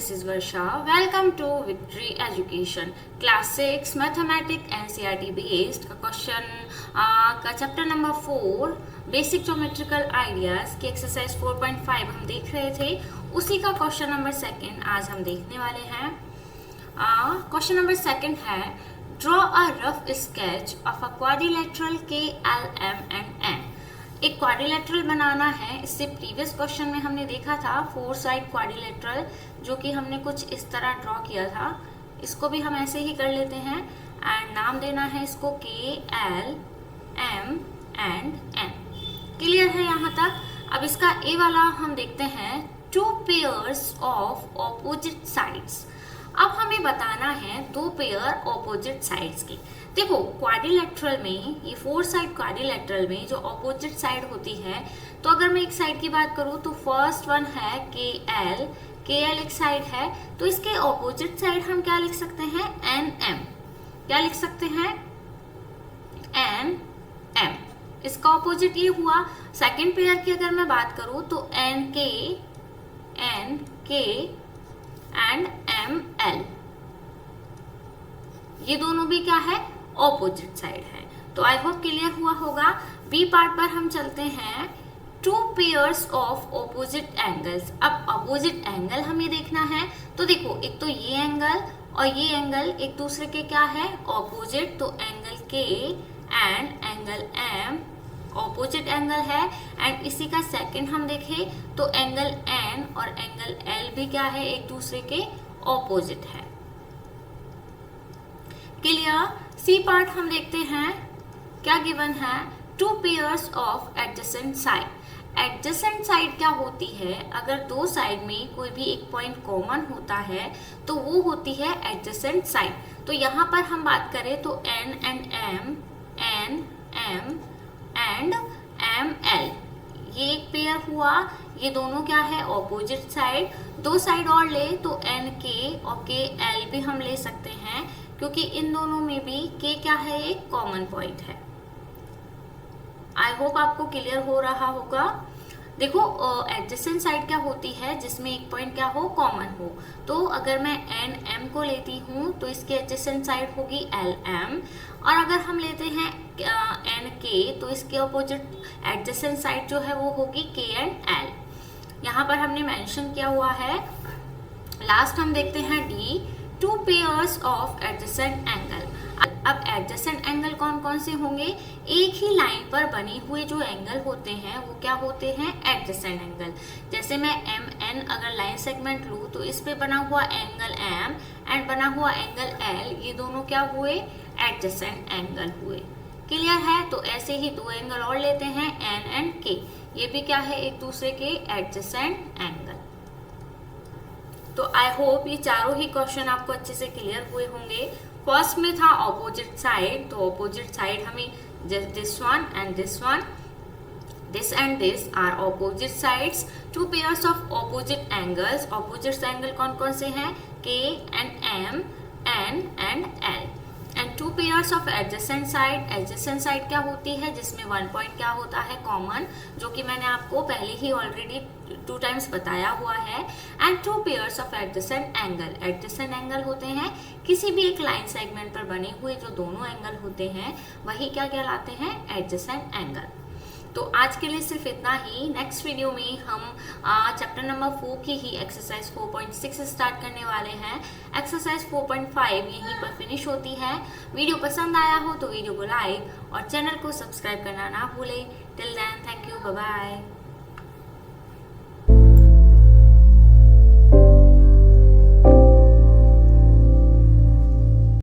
this is Varsha. Welcome to Victory Education. Class 6 Mathematics NCERT based question का chapter number 4 basic geometrical ideas की exercise 4.5 हम देख रहे थे, उसी का क्वेश्चन नंबर 2 आज हम देखने वाले हैं। क्वेश्चन नंबर 2 है draw a rough sketch of a quadrilateral के एल एम एंड एन। एक क्वाड्रिलेटरल बनाना है। इससे प्रीवियस क्वेश्चन में हमने देखा था 4 साइड क्वाड्रिलेटरल, जो कि हमने कुछ इस तरह ड्रॉ किया था। इसको भी हम ऐसे ही कर लेते हैं एंड नाम देना है इसको के K M and N. Clear है यहाँ तक? अब इसका ए वाला हम देखते हैं 2 पेयर्स ऑफ ऑपोजिट साइड्स। अब हमें बताना है 2 पेयर ऑपोजिट साइड्स की। देखो क्वाड्रिलेटरल में, ये 4 साइड क्वाड्रिलेटरल में जो ऑपोजिट साइड होती है, तो अगर मैं एक साइड की बात करूं तो फर्स्ट वन है के एल एक साइड है, तो इसके ऑपोजिट साइड हम क्या लिख सकते हैं? N M. क्या लिख सकते हैं? N M. इसका ऑपोजिट ये हुआ। सेकेंड पेयर की अगर मैं बात करूं तो एन के एंड एम एल, ये दोनों भी क्या है? ऑपोजिट साइड है। तो आई होप क्लियर हुआ होगा। बी पार्ट पर हम चलते हैं 2 पेयर्स ऑफ ऑपोजिट एंगल्स। अब ऑपोजिट एंगल हमें देखना है, तो देखो एक तो ये एंगल और ये एंगल एक दूसरे के क्या है? ऑपोजिट। तो एंगल के and angle M opposite angle है। एंड इसी का सेकंड हम देखें तो एंगल एन और एंगल एल भी क्या है? एक दूसरे के ऑपोजिट है। क्लियर? सी पार्ट हम देखते हैं क्या गिवन है? 2 pairs of adjacent side. Adjacent side क्या होती है? अगर 2 साइड में कोई भी एक पॉइंट कॉमन होता है तो वो होती है एडजेसेंट साइड। तो यहाँ पर हम बात करें तो N and M, N M and M L, ये एक पेयर हुआ। ये दोनों क्या है? Opposite side. 2 साइड और ले तो एन के और के एल भी हम ले सकते हैं, क्योंकि इन दोनों में भी के क्या है? एक कॉमन पॉइंट है। आई होप आपको क्लियर हो रहा होगा। देखो एडजेसेंट साइड क्या होती है? जिसमें एक पॉइंट क्या हो? कॉमन हो। तो अगर मैं एन एम को लेती हूँ तो इसकी एडजेसेंट साइड होगी एल एम, और अगर हम लेते हैं एन के तो इसके अपोजिट एडजेसेंट साइड जो है वो होगी के एंड एल। यहाँ पर हमने मेंशन किया हुआ है। लास्ट हम देखते हैं D 2 pairs of adjacent angle. अब एडजेसेंट एंगल कौन कौन से होंगे? एक ही लाइन पर बने हुए जो एंगल होते हैं वो क्या होते हैं? Adjacent angle. जैसे मैं एम एन अगर लाइन सेगमेंट लूँ तो इस पे बना हुआ एंगल एम एंड बना हुआ एंगल एल, ये दोनों क्या हुए? एडजेसेंट एंगल हुए। क्लियर है? तो ऐसे ही 2 एंगल और लेते हैं एन एंड के, ये भी क्या है? एक दूसरे के एडजेसेंट एंगल। तो आई होप ये चारों ही क्वेश्चन आपको अच्छे से क्लियर हुए होंगे। फर्स्ट में था ऑपोजिट साइड, तो ऑपोजिट साइड हमें this one and this one, this and this are opposite sides. 2 pairs of opposite angles. Opposite angle कौन कौन से हैं? K and M, N and L. And 2 pairs of adjacent side. Adjacent side क्या होती है? जिसमें 1 point क्या होता है? कॉमन, जो कि मैंने आपको पहले ही ऑलरेडी 2 टाइम्स बताया हुआ है। And 2 pairs of adjacent angle. Adjacent angle होते हैं किसी भी एक लाइन सेगमेंट पर बने हुए जो दोनों एंगल होते हैं, वही क्या कहलाते हैं? Adjacent angle. तो आज के लिए सिर्फ इतना ही। नेक्स्ट वीडियो में हम चैप्टर नंबर 4 की ही एक्सरसाइज 4.6 स्टार्ट करने वाले हैं। एक्सरसाइज 4.5 यहीं पर फिनिश होती है। वीडियो पसंद आया हो तो वीडियो को लाइक और चैनल को सब्सक्राइब करना ना भूलें। Till then, thank you, bye bye.